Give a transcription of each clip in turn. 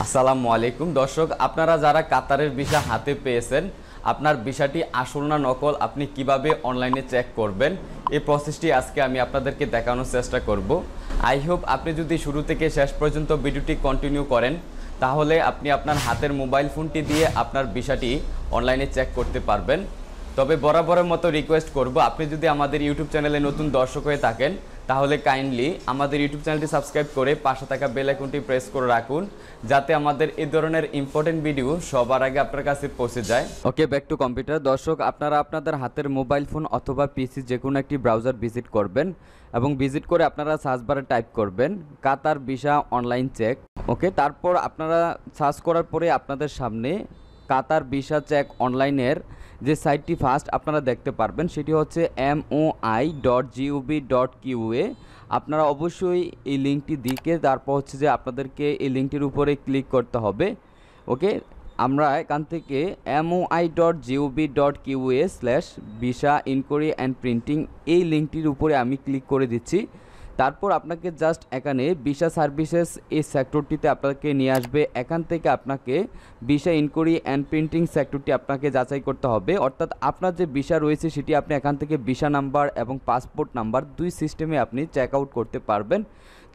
আসসালামু আলাইকুম দর্শক, আপনারা যারা কাতারের ভিসা হাতে পেয়েছেন, আপনার ভিসাটি আসল না নকল আপনি কিভাবে অনলাইনে চেক করবেন এই প্রসেসটি আজকে আমি আপনাদেরকে দেখানোর চেষ্টা করব। আই হোপ আপনি যদি শুরু থেকে শেষ পর্যন্ত ভিডিওটি কন্টিনিউ করেন তাহলে আপনি আপনার হাতের মোবাইল ফোনটি দিয়ে আপনার ভিসাটি অনলাইনে চেক করতে পারবেন। তবে বরাবরের মতো রিকোয়েস্ট করব, আপনি যদি আমাদের ইউটিউব চ্যানেলে নতুন দর্শক হয়ে থাকেন তাহলে কাইন্ডলি আমাদের ইউটিউব চ্যানেলটি সাবস্ক্রাইব করে পাশে থাকা বেল আইকনটি প্রেস করে রাখুন, যাতে আমাদের এই ধরনের ইম্পর্টেন্ট ভিডিও সবার আগে আপনার কাছে পৌঁছে যায়। ওকে, ব্যাক টু কম্পিউটার। দর্শক, আপনারা আপনাদের হাতের মোবাইল ফোন অথবা পিসি যে কোনো একটি ব্রাউজার ভিজিট করবেন এবং ভিজিট করে আপনারা সার্চ বারে টাইপ করবেন কাতার ভিসা অনলাইন চেক। ওকে, তারপর আপনারা সার্চ করার পরে আপনাদের সামনে কাতার ভিসা চেক অনলাইনের যে সাইটটি ফার্স্ট আপনারা দেখতে পারবেন সেটি হচ্ছে moi.gov.qa। আপনারা অবশ্যই এই লিঙ্কটি দিকে তারপর হচ্ছে যে আপনাদেরকে এই লিঙ্কটির উপরে ক্লিক করতে হবে। ওকে, আমরা এখান থেকে moi.gov.qa/visa inquiry and printing এই লিঙ্কটির উপরে আমি ক্লিক করে দিচ্ছি। তারপর আপনাকে জাস্ট এখানে ভিসা সার্ভিসেস এই সেক্টরটিতে আপনাকে নিয়ে আসবে। এখান থেকে আপনাকে ভিসা ইনকোয়ারি অ্যান্ড প্রিন্টিং সেক্টরটি আপনাকে যাচাই করতে হবে, অর্থাৎ আপনার যে ভিসা রয়েছে সেটি আপনি এখান থেকে ভিসা নাম্বার এবং পাসপোর্ট নাম্বার দুই সিস্টেমে আপনি চেক আউট করতে পারবেন।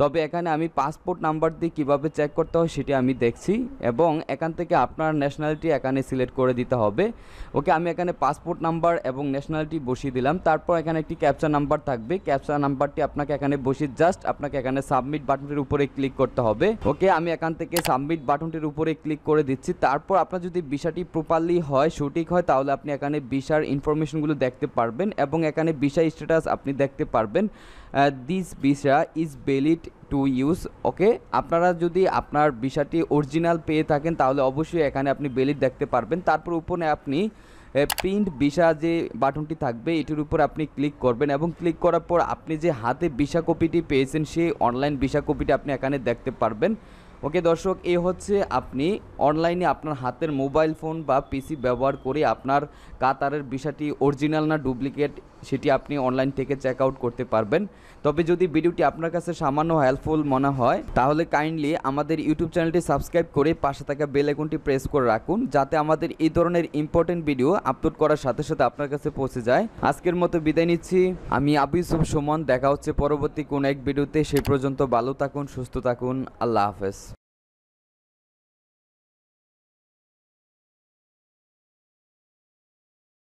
তবে এখানে আমি পাসপোর্ট নাম্বার দিয়ে কীভাবে চেক করতে হয় সেটি আমি দেখছি এবং এখান থেকে আপনার ন্যাশনালিটি এখানে সিলেক্ট করে দিতে হবে। ওকে, আমি এখানে পাসপোর্ট নাম্বার এবং ন্যাশনালিটি বসিয়ে দিলাম। তারপর এখানে একটি ক্যাপচা নাম্বার থাকবে, ক্যাপচা নাম্বারটি আপনাকে এখানে বসিয়ে জাস্ট আপনাকে এখানে সাবমিট বাটনটির উপরে ক্লিক করতে হবে। ওকে, আমি এখান থেকে সাবমিট বাটনটির উপরে ক্লিক করে দিচ্ছি। তারপর আপনার যদি ভিসাটি প্রপারলি হয়, সঠিক হয়, তাহলে আপনি এখানে ভিসার ইনফরমেশনগুলো দেখতে পারবেন এবং এখানে ভিসা স্ট্যাটাস আপনি দেখতে পারবেন। This visa is valid to use. Okay, আপনারা যদি আপনার ভিসাটি অরিজিনাল পেয়ে থাকেন তাহলে অবশ্যই এখানে আপনি ভ্যালিড দেখতে পারবেন। তারপর উপরে আপনি প্রিন্ট ভিসা যে বাটনটি থাকবে এটির উপর আপনি ক্লিক করবেন এবং ক্লিক করার পর আপনি যে হাতে ভিসা কপিটি পেয়েছেন সেই অনলাইন ভিসা কপিটি আপনি এখানে দেখতে পারবেন। ওকে দর্শক, এই হচ্ছে আপনি অনলাইনে আপনার হাতের মোবাইল ফোন বা পিসি ব্যবহার করে আপনার কাতারের ভিসাটি অরিজিনাল না ডুপ্লিকেট সেটি আপনি অনলাইন থেকে চেক আউট করতে পারবেন। তবে যদি ভিডিওটি আপনার কাছে সামান্য হেল্পফুল মনে হয় তাহলে কাইন্ডলি আমাদের ইউটিউব চ্যানেলটি সাবস্ক্রাইব করে পাশে থাকা বেল আইকনটি প্রেস করে রাখুন, যাতে আমাদের এই ধরনের ইম্পর্টেন্ট ভিডিও আপলোড করার সাথে সাথে আপনার কাছে পৌঁছে যায়। আজকের মতো বিদায় নিচ্ছি, আমি আবু ইউসুফ সুমন। দেখা হচ্ছে পরবর্তী কোন এক ভিডিওতে। সেই পর্যন্ত ভালো থাকুন, সুস্থ থাকুন। আল্লাহ হাফেজ।